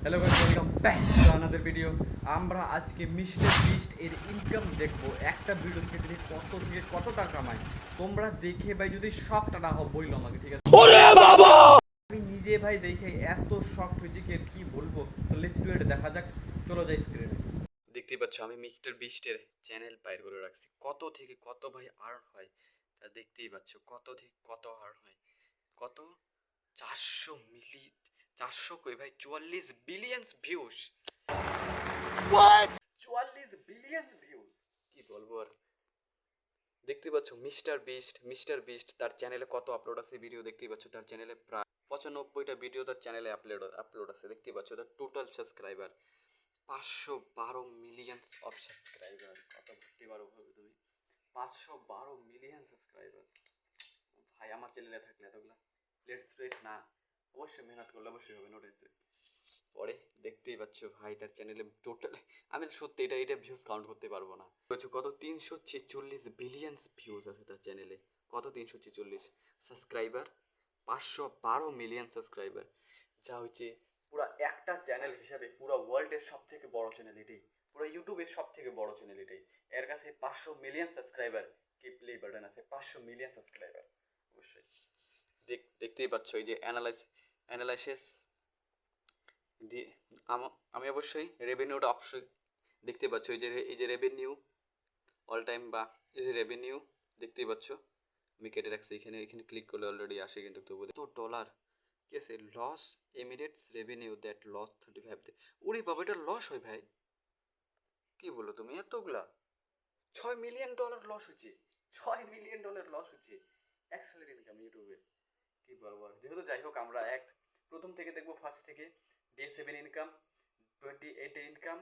Hello guys, welcome back to another video. আমরা আজকে mister beast এর ইনকাম দেখবো। একটা ভিডিও থেকে তিনি কত টাকা কামায় তোমরা দেখে ভাই যদি শকটা না হও বললো আমাকে, ঠিক আছে? ওরে বাবা, আমি নিজে ভাই দেখে এত শক হয়েছি কি বলবো। তো লেটস ডু ইট, দেখা যাক। চলো যাই স্ক্রিনে। দেখতেই পাচ্ছ আমি মিস্টার বিস্টের চ্যানেল বাইর করে রাখছি। কত থেকে কত ভাই আর্ন হয় তা দেখতেই পাচ্ছ। কত থেকে কত আর্ন হয়, কত 400 মিলি, 400 কই ভাই, 44 বিলিয়ন ভিউজ। 44 বিলিয়ন ভিউজ, কি বলবো আর। দেখতে পাচ্ছ মিস্টার বিস্ট তার চ্যানেলে কত আপলোড আছে ভিডিও। দেখতেই পাচ্ছ তার চ্যানেলে প্রায় 95টা ভিডিও তার চ্যানেলে আপলোড আছে। দেখতেই পাচ্ছ তার total subscriber 512 million of subscriber. কত ভাবতে পারো ভাবে তুমি, 512 মিলিয়ন সাবস্ক্রাইবার। ভাই আমার চ্যানেলে থাকলে এতগুলা লেটস রেট না, অবশ্যই মেহনত করলে অবশ্যই হবে, নোট হয়েছে। পরে দেখতেই পাচ্ছ ভাই তার চ্যানেলে টোটাল, আমি সত্যি এটা ভিউজ কাউন্ট করতে পারবো না। কত 346 বিলিয়ন ভিউজ আছে তার চ্যানেলে। কত 346 সাবস্ক্রাইবার, 512 মিলিয়ন সাবস্ক্রাইবার, যা হচ্ছে পুরো একটা চ্যানেল হিসাবে পুরো ওয়ার্ল্ডের সব থেকে বড় চ্যানেল এটাই। পুরো ইউটিউবের সব থেকে বড় চ্যানেল এটাই। এর কাছে 500 মিলিয়ন সাবস্ক্রাইবার, কি প্লে বাটন আছে, 500 মিলিয়ন সাবস্ক্রাইবার। অবশ্যই দেখতেই পাচ্ছ এই যে অ্যানালাইসিস দিয়ে আমি অবশ্যই রেভিনিউটা অবশ্যই দেখতে পাচ্ছ। এই যে রেভিনিউ অল টাইম, বা এই যে রেভিনিউ দেখতেই পাচ্ছ আমি কেটে রাখছি। এখানে ক্লিক করলে অলরেডি আসে, কিন্তু তবু তো ডলার কি আছে, loss Emirates revenue that loss 35। ওরে বাবা, এটা লস হয় ভাই, কি বলো তুমি, এতগুলা $6 মিলিয়ন লস হচ্ছে। $6 মিলিয়ন লস হচ্ছে অ্যাক্সেলারি ইনকাম ইউটিউবে, কি বলবো আর। যেহেতু যাই হোক, আমরা প্রথম থেকে দেখবো, ফার্স্ট থেকে day 7 income, 28 income,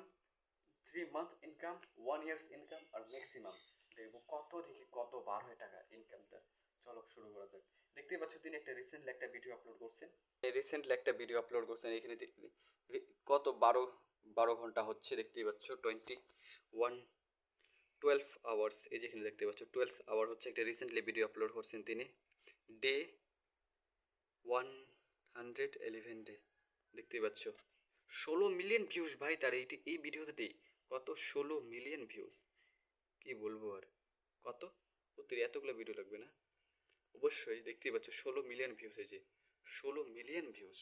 3 month income, 1 years income, আর ম্যাক্সিমাম দেখবো কত থেকে কত বার হয় টাকা ইনকামটা। চলো শুরু করা যাক। দেখতেই পাচ্ছ তিনি রিসেন্টলি একটা ভিডিও আপলোড করছেন। এখানে কত 12 ঘন্টা হচ্ছে, দেখতেই পাচ্ছ 12 আওয়ার্স। এই যেখানে দেখতে পাচ্ছ 12 আওয়ার হচ্ছে একটা রিসেন্টলি ভিডিও আপলোড করছেন তিনি। ডে 111 ডে, দেখতেই পাচ্ছ 16 মিলিয়ন ভিউজ ভাই তার এই ভিডিওতে। কত 16 মিলিয়ন ভিউজ, কি বলবো আর। কত ওদের এতগুলো ভিডিও লাগবে না, অবশ্যই দেখতেই পাচ্ছ 16 মিলিয়ন ভিউজ হয়েছে। 16 মিলিয়ন ভিউজ।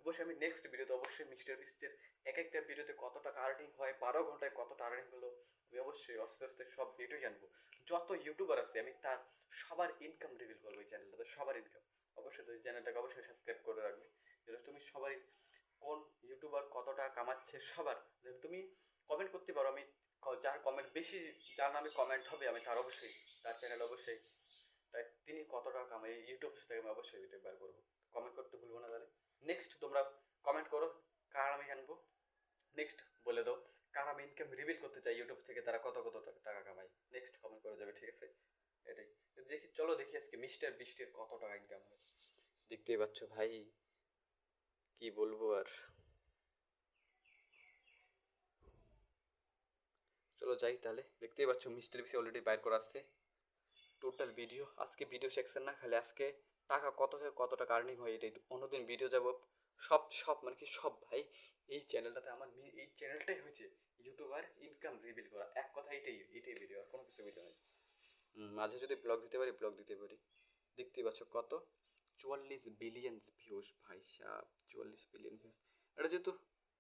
অবশ্যই আমি নেক্সট ভিডিওতে অবশ্যই মিস্টার বিস্টের এক একটা ভিডিওতে কত টাকা আর্নিং হয়, 12 ঘন্টায় কত টাকা আর্নিং হলো, আমি অবশ্যই আস্তে আস্তে সব ভিডিও জানবো। যত ইউটিউবার আছে আমি তার সবার ইনকাম রিভিল করবো এই চ্যানেলটাতে, সবার ইনকাম। অবশ্যই তুই চ্যানেলটাকে অবশ্যই সাবস্ক্রাইব করে রাখবে, যেটা তুমি সবাই কোন ইউটিউবার কত টাকা কামাচ্ছে সবার তুমি কমেন্ট করতে পারো। আমি যার কমেন্ট বেশি, যার নামে কমেন্ট হবে আমি তার অবশ্যই তার চ্যানেল অবশ্যই, তাই তিনি কত টাকা কামায় ইউটিউব থেকে আমি অবশ্যই ভিডিও বার করবো। কমেন্ট করতে ভুলবো না তাহলে। নেক্সট তোমরা কমেন্ট করো কার আমি জানবো, নেক্সট বলে দাও কার আমি ইনকাম রিভিল করতে চাই ইউটিউব থেকে, তারা কত কত টাকা কামায়। নেক্সট কমেন্ট করে যাবে, ঠিক আছে? এটাই দেখি, চলো দেখি আজকে মিস্টার বিস্টের কত টাকা ইনকাম হয়। দেখতেই পাচ্ছ ভাই, কি বলবো আর। চলো যাই তাহলে। দেখতেই পাচ্ছ মিস্টার বিস্ট অলরেডি বাইর করা আছে টোটাল ভিডিও। আজকে ভিডিও সেকশন না, খালি আজকে টাকা কত থেকে কত টাকা আর্নিং হয় এটাই। অন্যদিন ভিডিও যাব সব সব মানে কি সব ভাই। এই চ্যানেলটাতে আমার এই চ্যানেলটাই হচ্ছে ইউটিউবার ইনকাম রিভিল করা, এক কথা এটাই ভিডিও, আর কোনো কিছু ভিডিও নেই। মাঝে যদি ব্লগ দিতে পারি ব্লগ দিতে পারি। দেখতেই পাচ্ছ কত 44 বিলিয়ন ভিউজ ভাই সাহ, 44 বিলিয়ন ভিউজ। এটা যেহেতু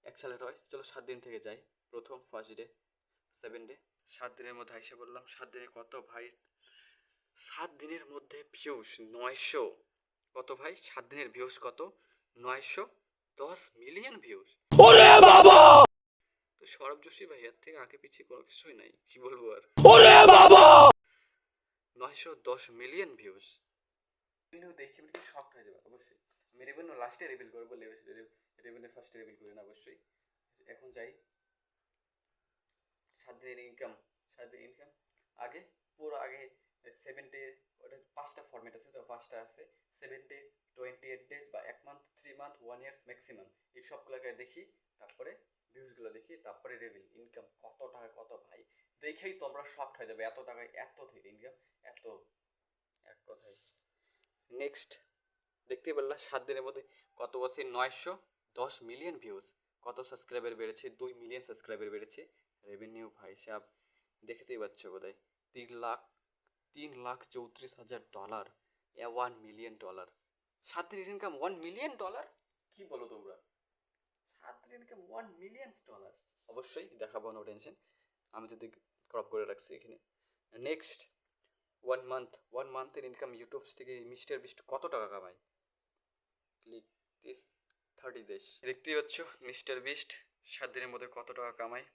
1 সালের হয়, চলো 7 দিন থেকে যাই। প্রথম ফার্স্ট ডে 7 ডে, 7 দিনের মধ্যে আইসা বললাম 7 দিনে কত ভাই, 7 দিনের মধ্যে ভিউজ 900। কত ভাই 7 দিনের ভিউজ কত, 910 মিলিয়ন ভিউজ। ওরে বাবা, তো সৌরভ যোশী ভাই এর থেকে আগে পিছিয়ে কোনো কিছুই নাই, কি বলবো আর। ওরে বাবা, 910 মিলিয়ন ভিউজ। রেভিনিউ দেখে আমি শক হয়ে যাবে অবশ্যই। আমি রেভিনিউ লাস্টে রিভিল করবো, রেভিনিউ ফার্স্টে রিভিল করি না অবশ্যই। এখন যাই 7 দিনের ইনকাম। 7 দিনের ইনকাম আগে, পুরো আগে 7 ডে, ওটা 5টা ফরম্যাট আছে, তো 5টা আছে 7 ডে, 28 ডেজ, বা 1 মান্থ, 3 মান্থ, 1 ইয়ার্স ম্যাক্সিমাম। এই সবগুলোকে দেখি, তারপরে ভিউজগুলো দেখি, তারপরে রেভিল ইনকাম কত টাকা কত ভাই। দেখেই তোমরা শক হয়ে যাবে, এত টাকায় এত থেকে ইনকাম, এত, এক কথায়। নেক্সট দেখতেই পারলা 7 দিনের মধ্যে কত বছর, 910 মিলিয়ন ভিউজ। কত সাবস্ক্রাইবার বেড়েছে, 2 মিলিয়ন সাবস্ক্রাইবার বেড়েছে। রেভিনিউ ভাই সাহেব দেখতেই পাচ্ছ বোধহয় 3,34,000 ডলার, 1 মিলিয়ন ডলার। 7 দিনের ইনকাম 1 মিলিয়ন ডলার, কি বলো তোমরা? 7 দিনের ইনকাম 1 মিলিয়ন ডলার। অবশ্যই দেখাবো, নো টেনশন, আমি যদি ক্রপ করে রাখছি এখানে। নেক্সট, 1 মান্থের ইনকাম ইউটিউব থেকে মিস্টার বিস্ট কত টাকা কামায়। Click this 30 days। দেখতেই পাচ্ছ মিস্টার বিস্ট 7 দিনের মধ্যে কত টাকা কামায়।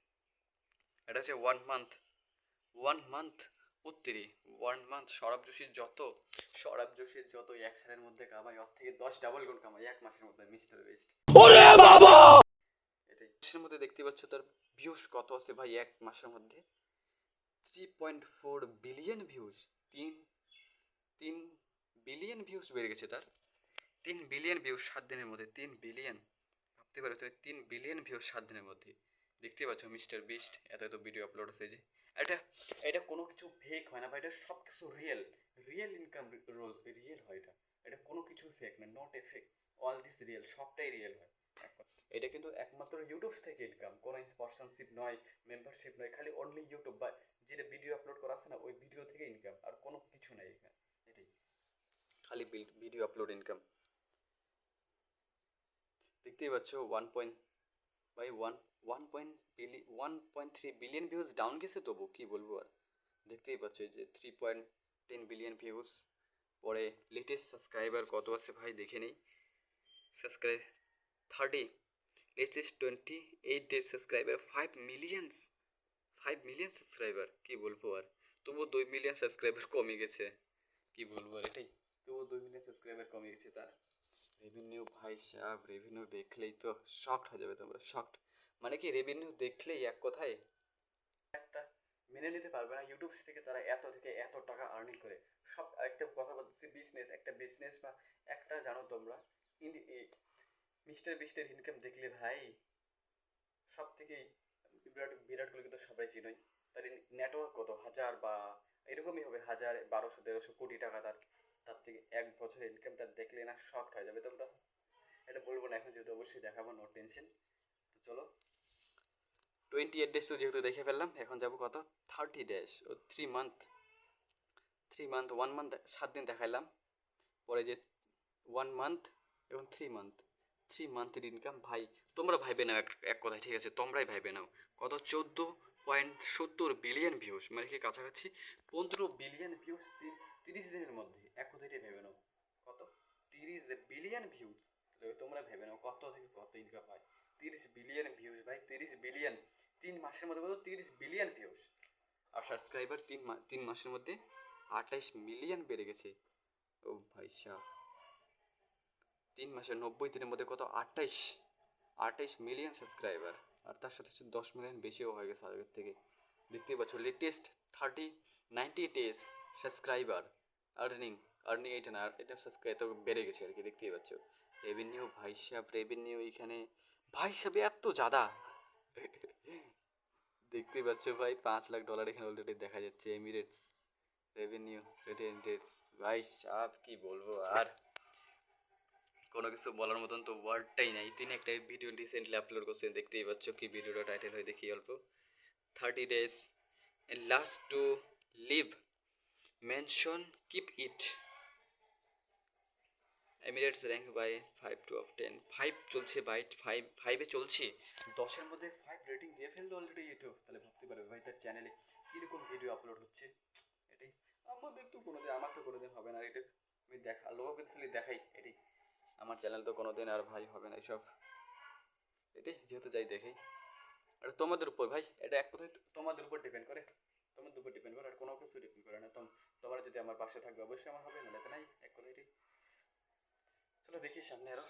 এটা হচ্ছে 1 মান্থ উত্তরি 1 মান্থ। সৌরভ যোশীর যত 1 সালের মধ্যে কামায়, ওর থেকে 10 ডাবল গুণ কামায় 1 মাসের মধ্যে মিস্টার বিস্ট। এটাই মাসের মধ্যে দেখতে পাচ্ছ তার ভিউজ কত আছে ভাই, 1 মাসের মধ্যে 3.4 বিলিয়ন ভিউজ। 3 বিলিয়ন ভিউজ বেড়ে গেছে তার। 3 বিলিয়ন ভিউজ 7 দিনের মধ্যে, 3 বিলিয়ন। ভাবতে পারো তুমি, 3 বিলিয়ন ভিউজ 7 দিনের মধ্যে। দেখতে পাচ্ছ মিস্টার বিস্ট এত ভিডিও আপলোড হচ্ছে যে। এটা এটা কোনো কিছু ফেক হয় না ভাই, এটা সব কিছু রিয়েল ইনকাম রোল, রিয়েল হয় এটা। এটা কোনো কিছু ফেক না, not a fake, all this real, সবটাই রিয়েল হয়। এটা কিন্তু একমাত্র ইউটিউব থেকে ইনকাম, কোনো স্পন্সরশিপ নয়, মেম্বারশিপ নয়, খালি অনলি ইউটিউব বা যেটা ভিডিও আপলোড করা আছে না ওই ভিডিও থেকে ইনকাম, আর কোনো কিছু নাই এখানে। এটাই খালি ভিডিও আপলোড ইনকাম। দেখতেই পাচ্ছ 1.3 বিলিয়ন ভিউজ ডাউন গেছে, তবু কি বলবো আর। দেখতেই পাচ্ছ যে 3.10 বিলিয়ন ভিউজ। পরে লেটেস্ট সাবস্ক্রাইবার কত আছে ভাই দেখে নেই। Subscribe 30, latest 28 days subscriber 5 million subscriber, কি বলবো আর। তবু 2 মিলিয়ন সাবস্ক্রাইবার কমে গেছে, কি বলবো আর। এটাই, তবু 2 মিলিয়ন সাবস্ক্রাইবার কমে গেছে তার। রেভিনিউ ভাই সাহেব, রেভিনিউ দেখলেই তো শকড হয়ে যাবে তোমরা, শকড। মানে কি, রেভিনিউ দেখলেই এক কথায় একটা মেনে নিতে পারবে না ইউটিউব থেকে তারা এত থেকে এত টাকা আর্নিং করে। সব একটা কথা বলতেছি, বিজনেস বা একটা জানো তোমরা, মিস্টার বিস্টের ইনকাম দেখলে ভাই সব থেকে বিরাট কোহলি তো সবাই চিনোই, তার নেটওয়ার্ক কত হাজার বা এরকমই হবে, 1,000, 1,200, 1,500 কোটি টাকা তার। তার থেকে 1 বছরের ইনকাম তার দেখলে না শকড হয়ে যাবে তোমরা। এটা বলবো না এখন, যেহেতু অবশ্যই দেখাবো, নো টেনশন। তো চলো, 28 days তো যেহেতু দেখে ফেললাম, এখন যাবো কত, 30 days ও 3 মান্থ। 1 মান্থ 7 দিন দেখাইলাম, পরে যে 1 মান্থ এবং 3 মান্থ, 3 মান্থের ইনকাম ভাই তোমরা ভাইবে নাও, এক কথায়, ঠিক আছে, তোমরাই ভাইবে নাও কত, 14.70 বিলিয়ন ভিউজ, মানে কি কাছাকাছি 15 বিলিয়ন ভিউজ 30 দিনের মধ্যে। এক কথায় ভেবে নাও কত, 30 বিলিয়ন ভিউজ। তোমরা ভেবে নাও কত থেকে কত ইনকাম হয়। 30 বিলিয়ন ভিউজ ভাই, 30 বিলিয়ন, 3 মাসের মধ্যে কত, 30 বিলিয়ন ভিউজ। আর সাবস্ক্রাইবার 3 মাসের মধ্যে 28 মিলিয়ন বেড়ে গেছে। ও ভাই সাহেব, 3 মাসে 90 দিনের মধ্যে কত, 28 মিলিয়ন সাবস্ক্রাইবার। আর তার সাথে সাথে 10 মিলিয়ন বেশিও হয়ে গেছে আগের থেকে। দেখতেই পাচ্ছ লেটেস্ট 90 days সাবস্ক্রাইবার আর্নিং এটা না, এটা সাবস্ক্রাইব তো বেড়ে গেছে আর কি। দেখতেই পাচ্ছ রেভিনিউ ভাই সাহেব, রেভিনিউ এখানে ভাই সাহেব এত জাদা। দেখতেই পাচ্ছ ভাই, $5 লাখ এখানে অলরেডি দেখা যাচ্ছে। এমিরেটস রেভিনিউ রেটেন্ডেডস ভাই সাহেব, কি বলবো আর, কোনো কিছু বলার মতন তো ওয়ার্ডটাই নাই। তিনি একটা ভিডিও রিসেন্টলি আপলোড করছেন, দেখতেই পাচ্ছ কি ভিডিওটা টাইটেল হয় দেখি অল্প, 30 days and last to live mention keep it Emirates rank by 5 to 10, 5 চলছে ভাই, 5 চলছে, 10-এর মধ্যে 5 রেটিং দিয়ে ফেললো অলরেডি ইউটিউব। তাহলে ভাবতে পারবে ভাই তার চ্যানেলে কিরকম ভিডিও আপলোড হচ্ছে। এটাই আমার তো কোনোদিন হবে না এটা, আমি লোককে খালি দেখাই এটাই। আমার চ্যানেল তো কোনোদিন আর ভাই হবে না এসব। এটাই যেহেতু যাই দেখাই, আর তোমাদের উপর ভাই, এটা এক কথায় তোমাদের উপর ডিপেন্ড করে, আর কোনো কিছু ডিপেন্ড করে না। তোমরা যদি আমার পাশে থাকবে অবশ্যই আমার হবে, নাহলে তো নাই, এক কথায় এটাই। চলো দেখি সামনে আরো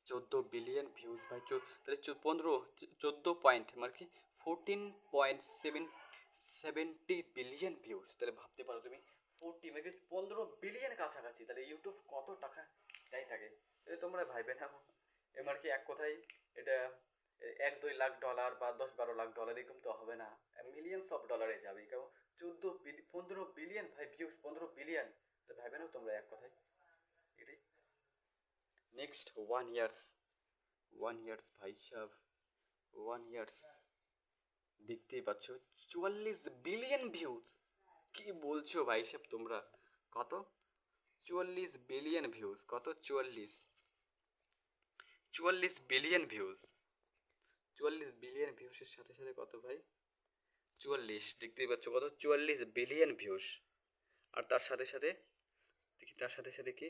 14 বিলিয়ন ভিউজ ভাই, তাহলে 14 পয়েন্ট মানে কি 14.70 বিলিয়ন ভিউজ। তাহলে ভাবতে পারো তুমি 40 মানে 15 বিলিয়ন কাছাকাছি, তাহলে ইউটিউব কত টাকা দেয় থাকে। তাহলে তোমরা ভাইবে না এবার কি এক কথায় এটা 1-2 লাখ ডলার বা 10-12 লাখ ডলার এরকম তো হবে না, মিলিয়নস অফ ডলারে যাবে। কারণ 15 বিলিয়ন ভাই ভিউজ, 15 বিলিয়ন, তো ভাইবে না তোমরা এক কথায় এটাই। নেক্সট 1 ইয়ার্স ভাই সাহেব, 1 ইয়ার্স দেখতেই পাচ্ছ 44 বিলিয়ন ভিউজ। কি বলছো ভাই সাহেব তোমরা? কত? 44 বিলিয়ন ভিউজ। কত? 44 বিলিয়ন ভিউজ। 44 বিলিয়ন ভিউসের সাথে সাথে কত ভাই? 44, দেখতেই পাচ্ছ কত? 44 বিলিয়ন ভিউস। আর তার সাথে সাথে দেখি, তার সাথে সাথে কি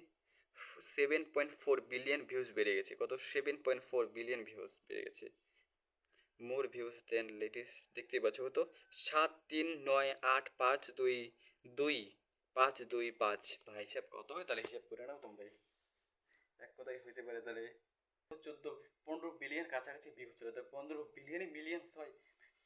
7.4 বিলিয়ন ভিউজ বেড়ে গেছে। কত? 7.4 বিলিয়ন ভিউজ বেড়ে গেছে। মোর ভিউজ দেন লেটেস্ট, দেখতেই পাচ্ছ কত? 7, 3, 9, 8, 5, 2, 2, 5, 2, 5। ভাই হিসাব কত হয় তাহলে? হিসাব করে নাও তোমরাই। এক কথাই হইতে পারে তাহলে 14-15 বিলিয়ন কাছাকাছি ভিউজ ছিল। তো 15 বিলিয়নই মিলিয়ন্স হয়।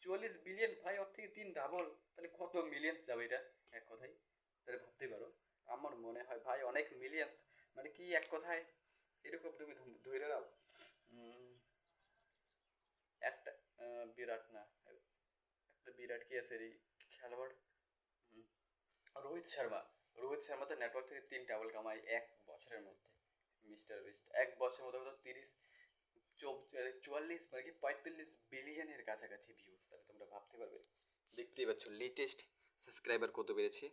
44 বিলিয়ন ভাই, ওর থেকে 3 ডাবল। তাহলে কত মিলিয়ন্স যাবে এটা এক কথায়? তাহলে ভাবতে পারো। আমার মনে হয় ভাই অনেক মিলিয়ন্স, মানে কি এক কথায় এরকম তুমি ধরে নাও। একটা বিরাট না, একটা বিরাট কি আছে এই খেলোয়াড়, রোহিত শর্মা। রোহিত শর্মা তো নেটওয়ার্ক থেকে 3 ডাবল কামায় 1 বছরের মধ্যে। মিস্টার বিস্ট 1 বছরের মধ্যে কত? 44 মানে কি 45 বিলিয়নের কাছাকাছি ভিউজ। তাহলে তোমরা ভাবতে পারবে। দেখতেই পাচ্ছ লেটেস্ট সাবস্ক্রাইবার কত বেড়েছে।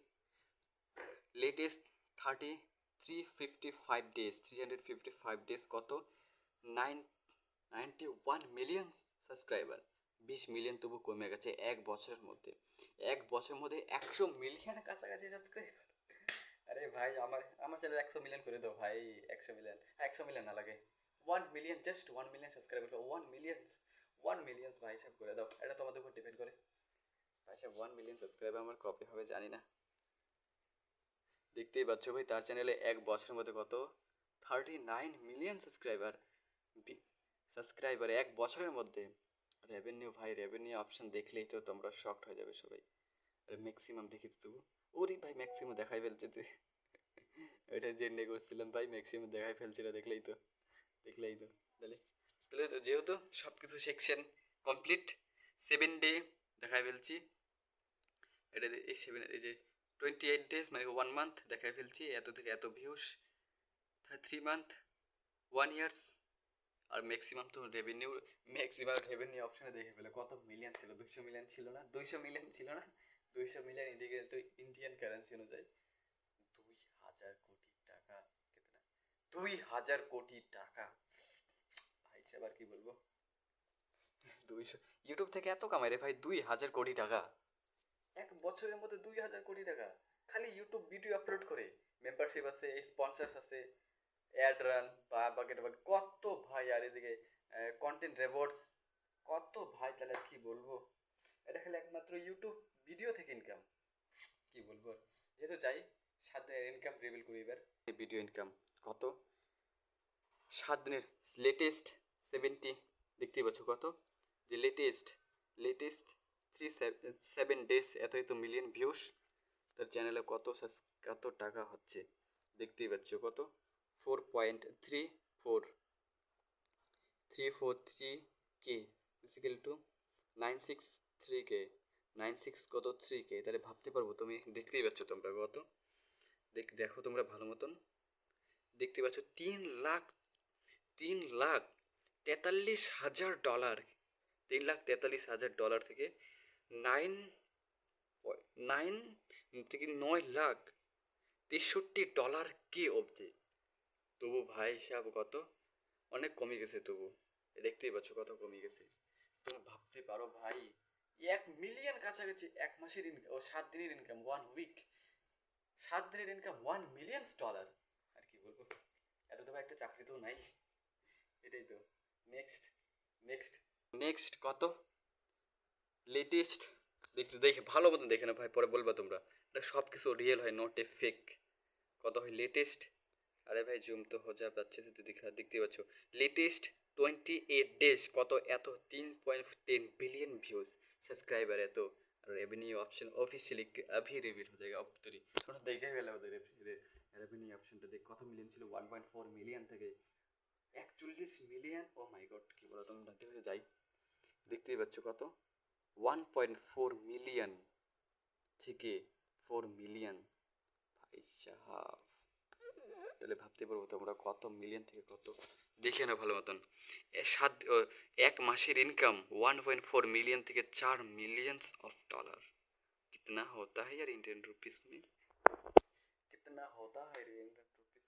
লেটেস্ট 355 ডেজ কত? 91 মিলিয়ন সাবস্ক্রাইবার। 20 মিলিয়ন তবু কমে গেছে 1 বছরের মধ্যে। 1 বছরের মধ্যে 100 মিলিয়নের কাছাকাছি সাবস্ক্রাইবার। আরে ভাই আমার আমার চ্যানেল 100 মিলিয়ন করে দাও ভাই। 100 মিলিয়ন, 100 মিলিয়ন না লাগে, 1 million, just 1 million subscriber. 1 million, 1 million ভাই হিসাব করে দাও। এটা তোমাদের উপর ডিপেন্ড করে ভাই সাহেব। 1 মিলিয়ন সাবস্ক্রাইবার আমার কবে হবে জানি না। দেখতেই পাচ্ছ ভাই তার চ্যানেলে 1 বছরের মধ্যে কত? 39 মিলিয়ন সাবস্ক্রাইবার। সাবস্ক্রাইবার 1 বছরের মধ্যে। রেভিনিউ ভাই, রেভিনিউ অপশন দেখলেই তো তোমরা শকড হয়ে যাবে সবাই। আরে ম্যাক্সিমাম দেখি তো তবু। ওরে ভাই ম্যাক্সিমাম দেখাই ফেলছে তুই। ওইটা জেনে করছিলাম ভাই, ম্যাক্সিমাম দেখাই ফেলছিল। দেখলেই তো, দেখলেই তো। তাহলে তাহলে যেহেতু সব কিছু সেকশন কমপ্লিট, 7 ডে দেখাই ফেলছি। এটা এই 7, এই যে 28 ডেজ মানে 1 মান্থ দেখাই ফেলছি। এত থেকে এত ভিউস। 3 month, 1 years. আর ম্যাক্সিমাম তো রেভিনিউ, ম্যাক্সিমাম রেভিনিউ অপশনে দেখে ফেলে কত মিলিয়ন ছিল। 200 মিলিয়ন ছিল না? 200 মিলিয়ন ছিল না? 200 মিলিয়ন এদিকে তো ইন্ডিয়ান কারেন্সি অনুযায়ী 2000 কোটি টাকা। কিতনা? 2000 কোটি টাকা ভাই সাহেব, আর কি বলবো। 200 ইউটিউব থেকে এত কামাই রে ভাই? 2000 কোটি টাকা 1 বছরের মধ্যে। 2000 কোটি টাকা খালি ইউটিউব ভিডিও আপলোড করে। মেম্বারশিপ আছে, স্পন্সর আছে, অ্যাড রান বা বাকেট বাকেট কত ভাই। আর এদিকে কন্টেন্ট রেওয়ার্ডস কত ভাই। তাহলে আর কি বলবো, এটা খালি একমাত্র ইউটিউব ভিডিও থেকে ইনকাম। কি বলবো আর। যেহেতু যাই 7 দিনের ইনকাম রিভিল করি এবার। ভিডিও ইনকাম কত? 7 দিনের লেটেস্ট 70, দেখতেই পাচ্ছ কত? যে লেটেস্ট, লেটেস্ট 7 ডেজ এত এত মিলিয়ন ভিউস। তার চ্যানেলে কত কত টাকা হচ্ছে দেখতেই পাচ্ছ কত? 4.34343 কে ইজিক্যাল টু 963 কে। 96 কত? 3 কে। তাহলে ভাবতে পারবো তুমি, দেখতেই পাচ্ছ তোমরা কত। দেখো তোমরা ভালো মতন দেখতে পাচ্ছ। 3,43,000 ডলার। $3,43,000 থেকে 9 কে অবধি। তবু ভাই সাহেব কত? অনেক কমে গেছে তবু। দেখতেই পাচ্ছ কত কমে গেছে। তুমি ভাবতে পারো ভাই 1 মিলিয়ন কাছাকাছি 1 মাসের ইনকাম, ও 7 দিনের ইনকাম 1 উইক। 7 দিনের ইনকাম $1 মিলিয়ন। আর কি বলবো, এত তো ভাই একটা চাকরি তো নাই। এটাই তো। নেক্সট, নেক্সট, নেক্সট কত? লেটেস্ট দেখে ভালো মতন দেখে না ভাই, পরে বলবা তোমরা। এটা সব কিছু রিয়েল হয়, নট এ ফেক। কত হয় লেটেস্ট? আরে ভাই জুম তো হয়ে যাচ্ছে তো, দেখতে পাচ্ছ লেটেস্ট 28 ডেজ কত? এত 3.10 বিলিয়ন ভিউজ। সাবস্ক্রাইবার এত। रेवेन्यू ऑप्शन ऑफिशियली अभी रिवील हो जाएगा। अब तो थोड़ा देखे गেলে ওদের रेवेन्यू অপশনটা দেখ কত মিলিয়ন ছিল। 1.4 মিলিয়ন থেকে 41 মিলিয়ন। ও মাই গড, কি বলো তোমরা? দেখে যাই, দেখতেই পাচ্ছ কত? 1.4 মিলিয়ন থেকে 4 মিলিয়ন। ভাই সাহাব, তাহলে ভাবতে পারবো তোমরা কত মিলিয়ন থেকে কত। দেখে নাও ভালো মতন। এক মাসের ইনকাম 1.4 মিলিয়ন থেকে 4 मिलियंस ऑफ डॉलर। कितना होता है यार इंडियन रुपीस में? कितना होता है इंडियन रुपीस में?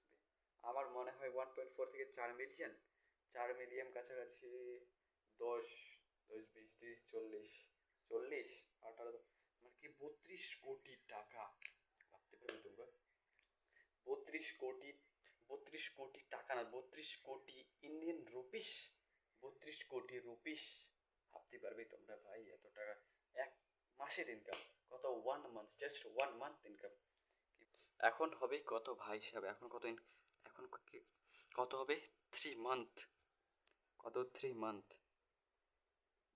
আমার মনে হয় 1.4 থেকে 4 মিলিয়ন, 4 মিলিয়ন কাছাকাছি। 10 10 20 30 40 40 18 মানে কি 32 কোটি টাকা। ভাবতে পারবে তোমরা? 32 কোটি, 32 কোটি টাকা না, 32 কোটি ইন্ডিয়ান রুপিস। 32 কোটি রুপিস। ভাবতে পারবে তোমরা ভাই এত টাকা এক মাসের ইনকাম? কত? 1 মান্থ, জাস্ট 1 মান্থ ইনকাম। এখন হবে কত ভাই সাহেব? এখন কত হবে? 3 মান্থ। কত? 3 মান্থ।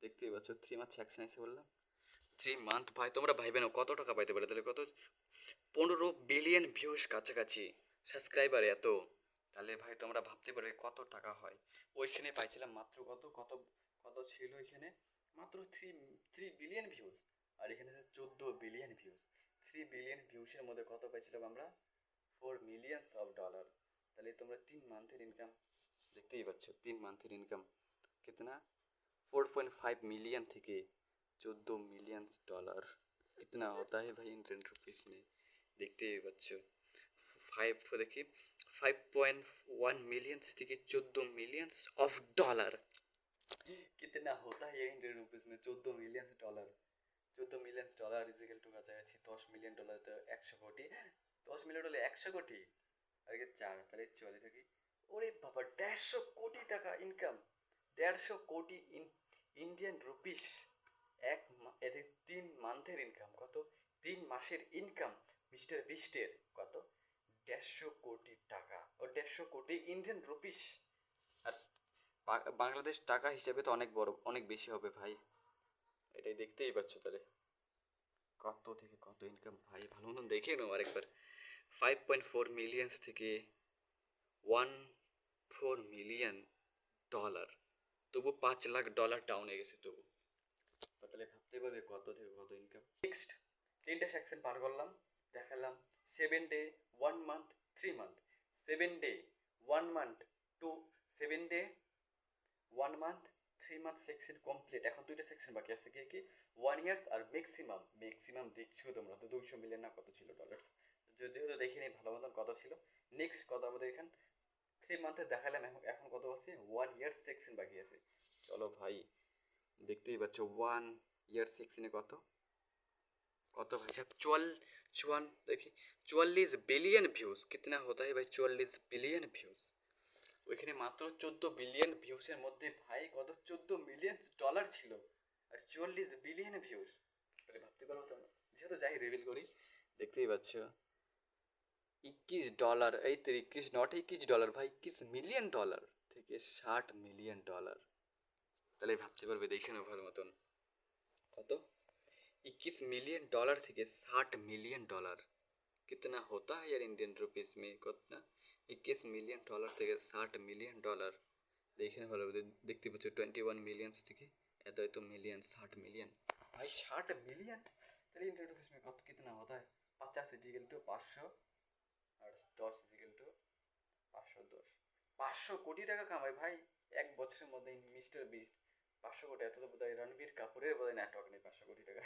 দেখতেই পাচ্ছ 3 মান্থ সেকশন এসে বললাম। 3 মান্থ ভাই, তোমরা ভাইবে না কত টাকা পাইতে পারে তাহলে? কত? 15 বিলিয়ন ভিউজ কাছাকাছি, সাবস্ক্রাইবার এত। তাহলে ভাই তোমরা ভাবতে পারবে কত টাকা হয়। ওইখানে পাইছিলাম মাত্র কত কত কত ছিল ওইখানে? মাত্র 3 বিলিয়ন ভিউজ। আর এখানে 14 বিলিয়ন ভিউজ। 3 বিলিয়ন ভিউসের মধ্যে কত পাইছিলাম আমরা? 4 মিলিয়ंस ऑफ डॉलर। তাহলে তোমরা 3 মান্থের ইনকাম দেখতেই পাচ্ছ। 3 মান্থের ইনকাম कितना? 4.5 मिलियन থেকে 14 मिलियंस डॉलर। कितना होता है भाई इंडियन रुपीस में? देखते ही बच्चों। 5.1 मिलियंस থেকে 14 मिलियंस ऑफ डॉलर। कितना होता है इंडियन रुपीस में? 14 millions dollar. 14 millions dollar equal to কাছাকাছি 10 মিলিয়ন ডলার। তো 100 কোটি। 10 মিলিয়ন ডলার 100 কোটি আর কি 4, তাহলে 44 কি? ওরে বাবা, 150 কোটি টাকা ইনকাম। 150 কোটি ইন্ডিয়ান রুপিস। এদের 3 মান্থের ইনকাম কত? 3 মাসের ইনকাম মিস্টার বিস্টের কত? 150 কোটি টাকা ও 150 কোটি ইন্ডিয়ান রুপিস। আর বাংলাদেশ টাকা হিসেবে তো অনেক বড়, অনেক বেশি হবে ভাই। এটাই দেখতেই পাচ্ছ তাহলে কত থেকে কত ইনকাম ভাই। ভালো মতন দেখে নাও আরেকবার। 5.4 মিলিয়ন্স থেকে 1.4 মিলিয়ন ডলার। তবু $5 লাখ ডাউনে গেছে তবু। তাহলে ভাবতে পারবে কত থেকে কত ইনকাম। নেক্সট 3টে সেকশন পার করলাম, দেখালাম 7 day, 1 month, 3 month. 7 day, 1 month, 7 day, 1 month, 3 month section complete. এখন 2টা সেকশন বাকি আছে, কি কি? 1 ইয়ার্স আর ম্যাক্সিমাম। ম্যাক্সিমাম দেখছো তোমরা তো 200 মিলিয়ন না কত ছিল ডলার। যেহেতু দেখিনি ভালো মতন কত ছিল। নেক্সট কত আমাদের এখানে 3 মান্থে দেখালাম। এখন কত আছে? 1 ইয়ার সেকশন বাকি আছে। চলো ভাই দেখতেই পাচ্ছ 1 ইয়ার সেকশনে কত কত ভাই সাহেব? 44 দেখি 44 बिलियन ভিউজ। कितना होता है भाई 44 बिलियन ভিউজ? ওইখানে মাত্র 14 বিলিয়ন ভিউসের মধ্যে ভাই কত? 14 মিলিয়ন ডলার ছিল আর 44 বিলিয়ন ভিউজ। তাহলে ভাবতে পারো তোমরা। যেহেতু যাই রিভিল করি, দেখতেই পাচ্ছ $21, এই তো 21 নট $21 ভাই, $21 মিলিয়ন থেকে 60 মিলিয়ন ডলার। তাহলে ভাবতে পারবে, দেখে নাও ভালো মতন কত? $21 মিলিয়ন থেকে 60 মিলিয়ন डॉलर। कितना होता है यार इंडियन रुपीस में? कितना? $21 मिलियन থেকে 60 মিলিয়ন ডলার। দেখে না ভালো, দেখতে পাচ্ছ 21 মিলিয়ন্স থেকে এত এত মিলিয়ন, 60 মিলিয়ন ভাই। 60 মিলিয়ন তাহলে इंडियन रुपीस में कत कितना होता है? 50 इजिकल टू 500 আর 10 इजिकल टू 510। 500 কোটি টাকা কামায় ভাই এক বছরের মধ্যে মিস্টার বিস্ট। 500 কোটি, এত তো বোধহয় রণবীর কাপুরের বোধহয় নেটওয়ার্ক নেই 500 কোটি টাকা।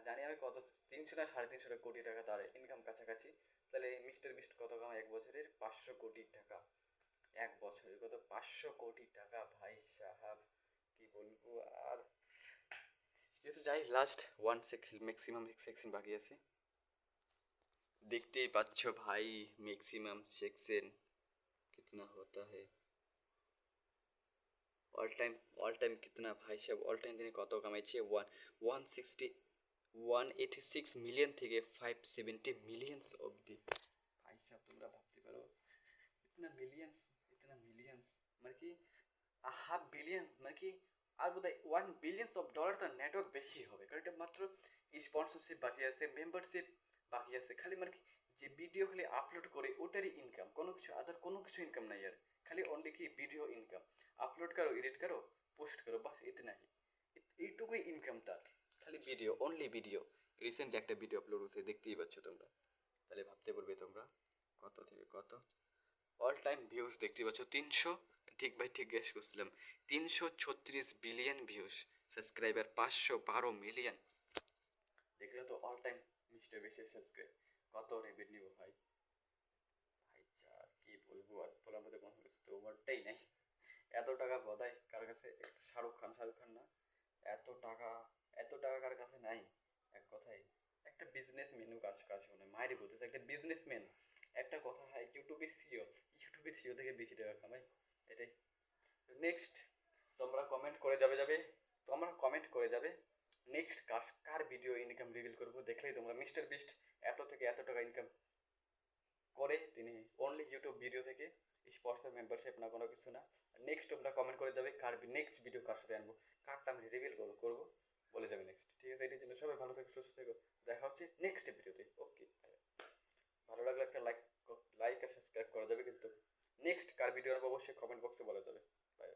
জানি আমি কত, 300 না 350 কোটি টাকা তার ইনকাম কাছাকাছি। তাহলে মিস্টার বিস্ট কত কামায় এক বছরের? 500 কোটি টাকা এক বছরে। কত? 500 কোটি টাকা ভাই সাহাব, কি বলবো আর। যেহেতু যাই লাস্ট 1 সেকশন, ম্যাক্সিমাম সেকশন বাকি আছে। দেখতেই পাচ্ছ ভাই मैक्सिमम सेक्शन कितना होता है। ऑल टाइम कितना भाई साहब? ऑल टाइम তিনি কত কামাইছে? 186 মিলিয়ন থেকে 570 মিলিয়ন্স অবধি। ভাই সাহেব তোমরা ভাবতে পারো ইতনা মিলিয়ন্স, ইতনা মিলিয়ন্স মানে কি হাফ বিলিয়ন মানে কি। আর বোধহয় 1 বিলিয়ন্স অফ ডলার তার নেটওয়ার্ক বেশি হবে, কারণ এটা মাত্র স্পন্সরশিপ বাকি আছে, মেম্বারশিপ বাকি আছে। খালি মানে কি যে ভিডিও খালি আপলোড করে ওটারই ইনকাম, কোনো কিছু আদার কোনো কিছু ইনকাম নাই আর। খালি অনলি কি ভিডিও ইনকাম, আপলোড করো, এডিট করো, পোস্ট করো, বাস ইতনা হি। এইটুকুই ইনকাম তার, খালি ভিডিও, অনলি ভিডিও। রিসেন্টলি একটা ভিডিও আপলোড হয়েছে, দেখতেই পাচ্ছ তোমরা। তাহলে ভাবতে পারবে তোমরা কত থেকে কত। অল টাইম ভিউজ দেখতে পাচ্ছ 300, ঠিক ভাই ঠিক গেস করছিলাম, 336 বিলিয়ন ভিউজ, সাবস্ক্রাইবার 512 মিলিয়ন। দেখলে তো অল টাইম মিস্টার বেশি সাবস্ক্রাইব, কত রেভিনিউ ভাই। ভাই যা কি বলবো, আর বলার মধ্যে কোনো কিছু তো ওভারটাই নাই। এত টাকা গদায় কার কাছে, শাহরুখ খান না, এত টাকা, এত টাকা কার কাছে নাই। এক কথায় একটা বিজনেস মেনু কাছে মনে হয় মায়েরই বলতেছে, একটা বিজনেসম্যান, একটা কথা হয় ইউটিউবের সিও থেকে বেশি টাকা কামাই, এটাই। নেক্সট তোমরা কমেন্ট করে যাবে নেক্সট কার ভিডিও ইনকাম রিভিল করবো, দেখলেই তোমরা মিস্টার বিস্ট এত থেকে এত টাকা ইনকাম করে তিনি অনলি ইউটিউব ভিডিও থেকে, স্পন্সর মেম্বারশিপ না, কোনো কিছু না। নেক্সট তোমরা কমেন্ট করে যাবে কার নেক্সট ভিডিও কার সাথে আনবো, কারটা আমি রিভিল করবো বলে যাবে নেক্সট, ঠিক আছে? এটার জন্য সবাই ভালো থেকো, সুস্থ থেকো, দেখা হচ্ছে নেক্সট ভিডিওতে। ওকে, ভালো লাগলে একটা লাইক আর সাবস্ক্রাইব করা যাবে, কিন্তু নেক্সট কার ভিডিও আনবো অবশ্যই কমেন্ট বক্সে বলা যাবে। বাই।